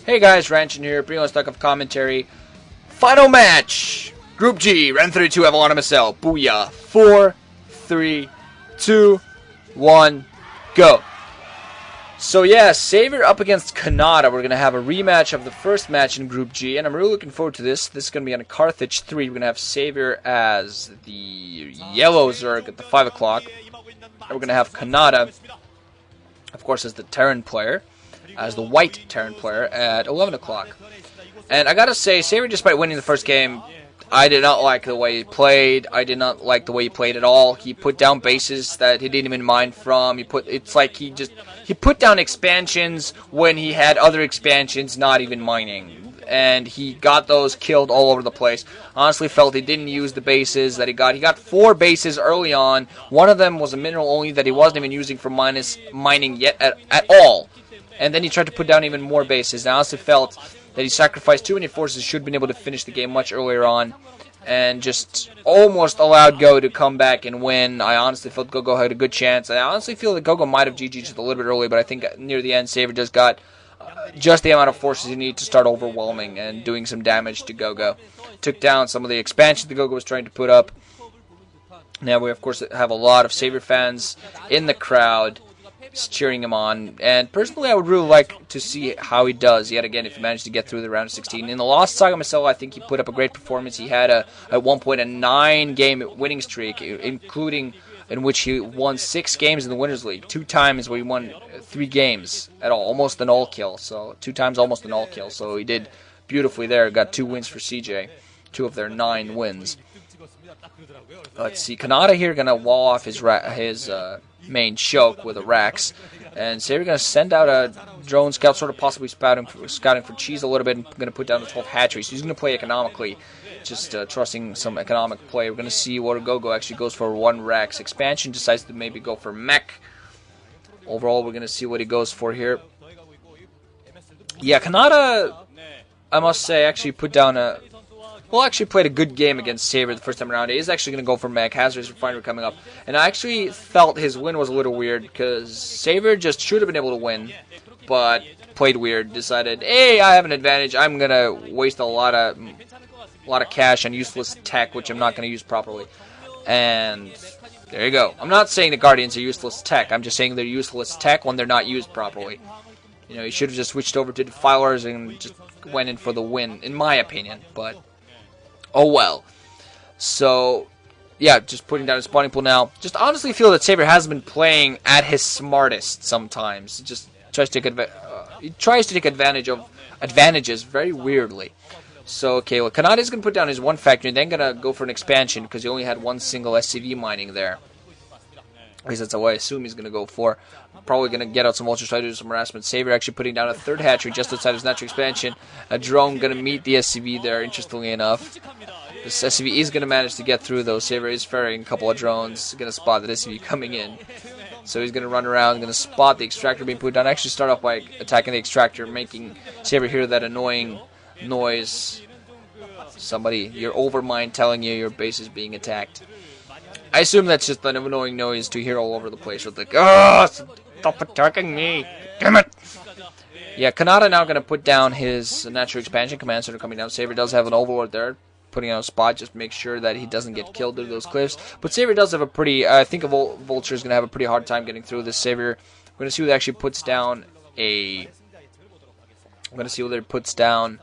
Hey guys, Ranchin here, bringing us stuck of commentary. Final match! Group G, Ro32, Avalon MSL. Booyah. 4, 3, 2, 1, go. So yeah, Savior up against Canata. We're going to have a rematch of the first match in Group G, and I'm really looking forward to this. This is going to be on Carthage 3. We're going to have Savior as the yellow zerg at the 5 o'clock. And we're going to have Canata, of course, as the Terran player, as the white Terran player at 11 o'clock. And I gotta say, Savior, despite winning the first game, I did not like the way he played. I did not like the way he played at all. He put down bases that he didn't even mind from. It's like he put down expansions when he had other expansions not even mining. And he got those killed all over the place. Honestly felt he didn't use the bases that he got. He got 4 bases early on. One of them was a mineral only that he wasn't even using for mining yet at all. And then he tried to put down even more bases. And I honestly felt that he sacrificed too many forces, should have been able to finish the game much earlier on, and just almost allowed Go to come back and win. I honestly felt Gogo had a good chance. I honestly feel that Gogo might have GG'd just a little bit early, but I think near the end, Savior just got just the amount of forces he needed to start overwhelming and doing some damage to Gogo. Took down some of the expansions that Gogo was trying to put up. Now we, of course, have a lot of Savior fans in the crowd cheering him on, and personally I would really like to see how he does yet again if he managed to get through the round of 16. In the Lost Saga MSL, I think he put up a great performance. He had at one point a 9-game winning streak, including in which he won 6 games in the Winners League, 2 times where he won 3 games at all, almost an all kill. So 2 times almost an all kill. So he did beautifully there. Got 2 wins for CJ, 2 of their 9 wins. Let's see, Canata here gonna wall off his main choke with a Rax, and Savior gonna send out a drone scout, sort of possibly scouting for cheese a little bit, and gonna put down the 12 hatcheries. So he's gonna play economically, just trusting some economic play. We're gonna see what Gogo actually goes for. 1 Rax expansion, decides to maybe go for mech. Overall, we're gonna see what he goes for here. Yeah, Canata, I must say, actually put down a. Well, actually played a good game against Savior the first time around. He is actually going to go for mech. Has his refinery coming up. And I actually felt his win was a little weird, because Savior just should have been able to win, but played weird. Decided, hey, I have an advantage. I'm going to waste a lot of cash on useless tech, which I'm not going to use properly. And there you go. I'm not saying the Guardians are useless tech. I'm just saying they're useless tech when they're not used properly. You know, he should have just switched over to Defilers and just went in for the win, in my opinion. But oh well. So, yeah, just putting down his spawning pool now. Just honestly feel that Savior hasn't been playing at his smartest sometimes. Just tries to take he tries to take advantage of advantages very weirdly. So, okay, well, Canata is going to put down his 1 factory and then going to go for an expansion because he only had 1 single SCV mining there. At least that's what I assume he's going to go for. Probably going to get out some ultras, try to do some harassment. Savior actually putting down a 3rd hatchery just outside his natural expansion. A drone going to meet the SCV there, interestingly enough. This SCV is going to manage to get through, though. Savior is ferrying a couple of drones. Going to spot the SCV coming in. So he's going to run around, going to spot the extractor being put down. Actually start off by attacking the extractor, making Savior hear that annoying noise. Somebody, your overmind telling you your base is being attacked. I assume that's just an annoying noise to hear all over the place. With like, oh, stop attacking me! Damn it! Yeah, Canata now going to put down his natural expansion commands that are coming down. Savior does have an overlord there, putting out a spot just to make sure that he doesn't get killed through those cliffs. But Savior does have a pretty. I think a Vulture is going to have a pretty hard time getting through this. Savior. We're going to see whether it actually puts down a. I'm going to see whether it puts down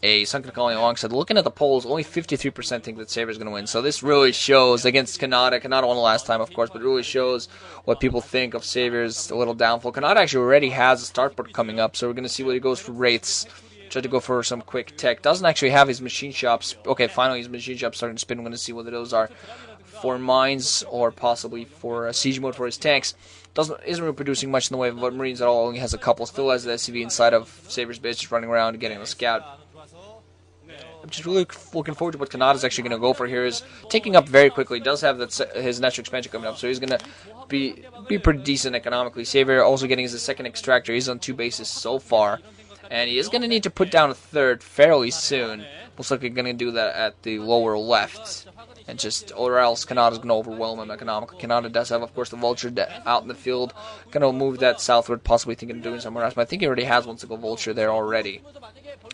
a Sunken Colony alongside. Looking at the polls, only 53% think that Savior is going to win. So this really shows against Canata. Canata won the last time, of course, but it really shows what people think of Savior's little downfall. Canata actually already has a starport coming up, so we're going to see what he goes for Wraiths. Try to go for some quick tech. Doesn't actually have his machine shops. Okay, finally his machine shops starting to spin. We're going to see whether those are for mines or possibly for siege mode for his tanks. Isn't really producing much in the way of Marines at all. Only has a couple. Still has the SCV inside of Savior's base, just running around and getting a scout. I'm just really looking forward to what Canata is actually going to go for here. Is taking up very quickly. Does have his natural expansion coming up, so he's going to be pretty decent economically. Savior also getting his 2nd extractor. He's on 2 bases so far. And he is going to need to put down a third fairly soon. Looks like he's going to do that at the lower left. And just, or else Canata's going to overwhelm him economically. Canata does have, of course, the Vulture out in the field. Going to move that southward, possibly thinking of doing somewhere else. But I think he already has one single Vulture there already.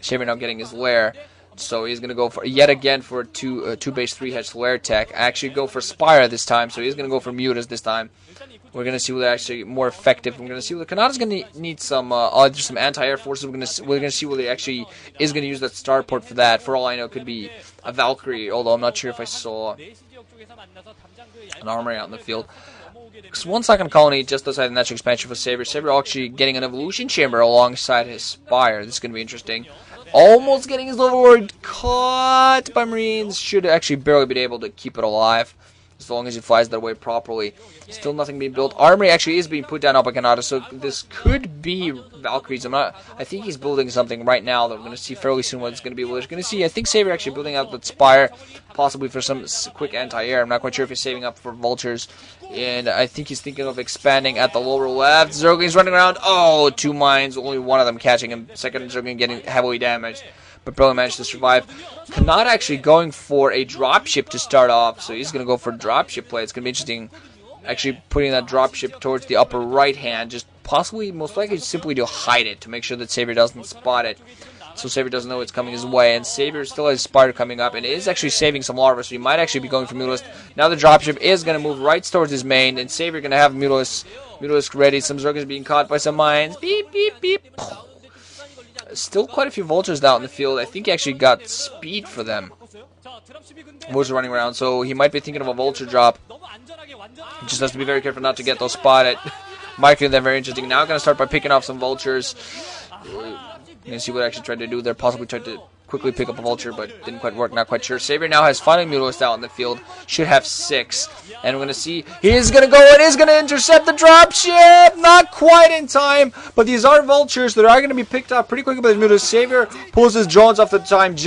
Saber now getting his lair. So he's going to go for, yet again, for a 2-base 3-hedge lair tech. Actually go for Spire this time, so he's going to go for Mutas this time. We're going to see whether actually more effective. We're going to see whether Canata's going to need some some anti-air forces. We're going to see whether he actually is going to use that starport for that. For all I know, it could be a Valkyrie, although I'm not sure if I saw an armory out in the field. So 1 second colony just outside the natural expansion for Saber. Saber actually getting an evolution chamber alongside his Spire. This is going to be interesting. Almost getting his overlord caught by Marines. Should actually barely be able to keep it alive, as long as he flies that way properly. Still nothing being built. Armory actually is being put down up by Canata, so this could be Valkyries. I think he's building something right now that we're going to see fairly soon what it's going to be. We're going to see, I think Saber actually building out that Spire, possibly for some quick anti-air. I'm not quite sure if he's saving up for Vultures. And I think he's thinking of expanding at the lower left. Zergling's running around. Oh, 2 mines, only one of them catching him. Second Zergling getting heavily damaged, but barely managed to survive. Canata actually going for a dropship to start off, so he's going to go for a dropship play. It's going to be interesting, actually putting that dropship towards the upper right hand, just possibly, most likely, simply to hide it, to make sure that Saber doesn't spot it, so Saber doesn't know it's coming his way. And Saber still has Spider coming up, and is actually saving some larvae, so he might actually be going for Mutalisk. Now the dropship is going to move right towards his main, and Saber going to have Mutalisk ready. Some Zergers being caught by some mines. Beep, beep, beep. Still quite a few Vultures out in the field. I think he actually got speed for them. Vultures running around, so he might be thinking of a Vulture drop. He just has to be very careful not to get those spotted. Marking them very interesting. Now going to start by picking off some Vultures. You can see what I actually tried to do there. Possibly tried to quickly pick up a Vulture, but didn't quite work. Not quite sure. Saber now has final Mutalist out in the field. Should have 6. And we're going to see he is going to go and is going to intercept the dropship. Not quite in time, but these are Vultures that are going to be picked up pretty quickly by the Mutalist. Saber pulls his drones off the line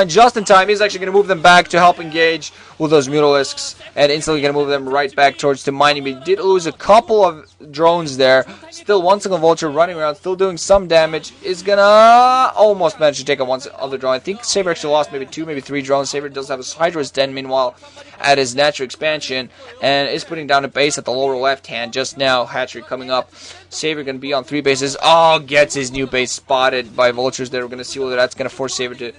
just in time. He's actually going to move them back to help engage with those Mutalisks, and instantly going to move them right back towards the mining. But he did lose a couple of drones there. Still 1 single Vulture running around, still doing some damage. Is going to almost manage to take out 1 other drone. I think Saber actually lost maybe 2, maybe 3 drones. Saber does have his Hydra's Den, meanwhile, at his natural expansion, and is putting down a base at the lower left hand just now. Hatchery coming up. Saber going to be on 3 bases. Oh, gets his new base spotted by Vultures there. We're going to see whether that's going to force Saber to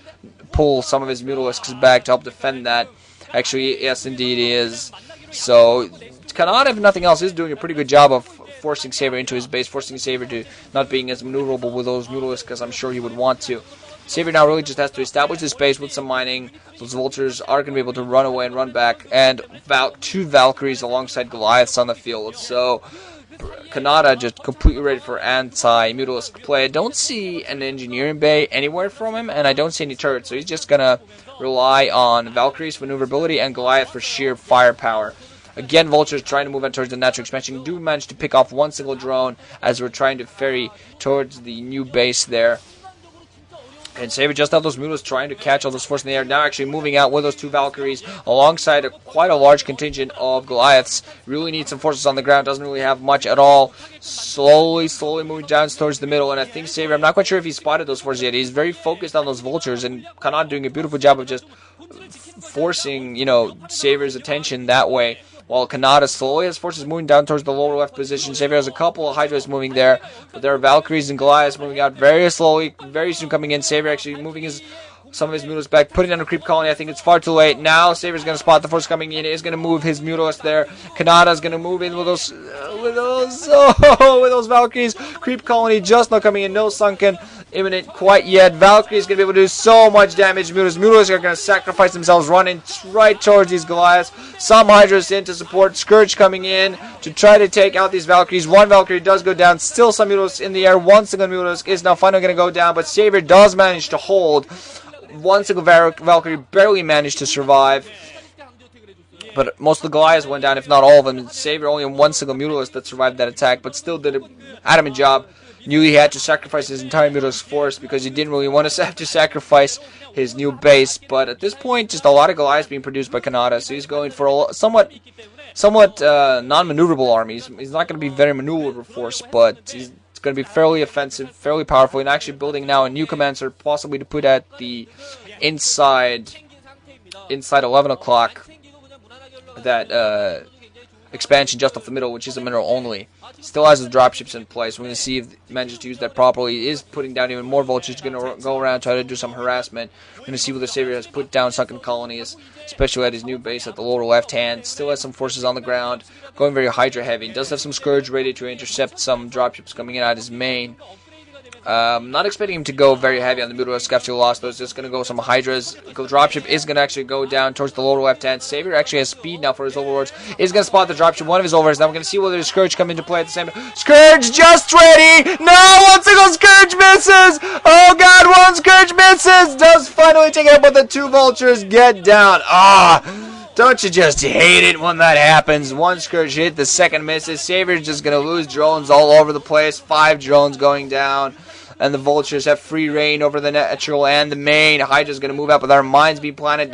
pull some of his Mutalisks back to help defend that. Actually, yes, indeed he is. So, Canata, if nothing else, is doing a pretty good job of forcing Saber into his base, forcing Saber to not being as maneuverable with those Mutalisks as I'm sure he would want to. Saber now really just has to establish his base with some mining. Those Vultures are going to be able to run away and run back, and about 2 Valkyries alongside Goliaths on the field. So, Canata just completely ready for anti-Mutalisk play. I don't see an engineering bay anywhere from him, and I don't see any turrets, so he's just going to rely on Valkyries for maneuverability and Goliath for sheer firepower. Again, Vultures trying to move in towards the natural expansion. Do manage to pick off 1 single drone as we're trying to ferry towards the new base there. And Saber just have those Mutalisks trying to catch all those forces in the air. Now actually moving out with those 2 Valkyries alongside quite a large contingent of Goliaths. Really needs some forces on the ground. Doesn't really have much at all. Slowly moving down towards the middle. And I think Saber, I'm not quite sure if he spotted those forces yet. He's very focused on those Vultures. And Canata doing a beautiful job of just forcing, Saber's attention that way. While Canata slowly has forces moving down towards the lower left position. Saber has a couple of Hydras moving there. But there are Valkyries and Goliaths moving out very slowly. Very soon coming in. Saber actually moving some of his Mutalisks back. Putting down a creep colony. I think it's far too late. Now Saber's going to spot the force coming in. He is going to move his Mutalisks there. Canata's going to move in with those Valkyries. Creep colony just not coming in. No sunken imminent quite yet. Valkyrie is going to be able to do so much damage. Mutalisks are going to sacrifice themselves, running right towards these Goliaths. Some Hydras in to support. Scourge coming in to try to take out these Valkyries. 1 Valkyrie does go down. Still some Mutalisks in the air. 1 single Mutalisk is now finally going to go down, but Saber does manage to hold. 1 single Valkyrie barely managed to survive. But most of the Goliaths went down, if not all of them. Saber only 1 single Mutalisk that survived that attack, but still did an adamant job. Knew he had to sacrifice his entire Mutalisk force because he didn't really want to have to sacrifice his new base. But at this point, just a lot of Goliaths being produced by Canata, so he's going for a somewhat non-maneuverable army. He's not going to be very maneuverable force, but he's It's going to be fairly offensive, fairly powerful, and actually building now a new command center, possibly to put at the inside 11 o'clock. That expansion just off the middle, which is a mineral only. Still has the dropships in place. We're going to see if it manages to use that properly. Is putting down even more vultures. Going to go around, try to do some harassment. We're going to see whether Savior has put down sunken colonies, especially at his new base at the lower left hand. Still has some forces on the ground, going very Hydra heavy. Does have some Scourge ready to intercept some dropships coming in at his main. Not expecting him to go very heavy on the middle of Skeptical Lost, though. It's just going to go some Hydras. Dropship is going to actually go down towards the lower left hand. Savior actually has speed now for his overlords. Is going to spot the dropship, one of his overlords. Now we're going to see whether the Scourge come into play at the same time. Scourge just ready! No! One single Scourge misses! Oh god, one Scourge misses! Does finally take it out, but the two vultures get down. Don't you just hate it when that happens? One Scourge hit, the second misses. Savior's just going to lose drones all over the place. 5 drones going down. And the vultures have free reign over the natural and the main. Hydra's going to move out, but our mines be planted.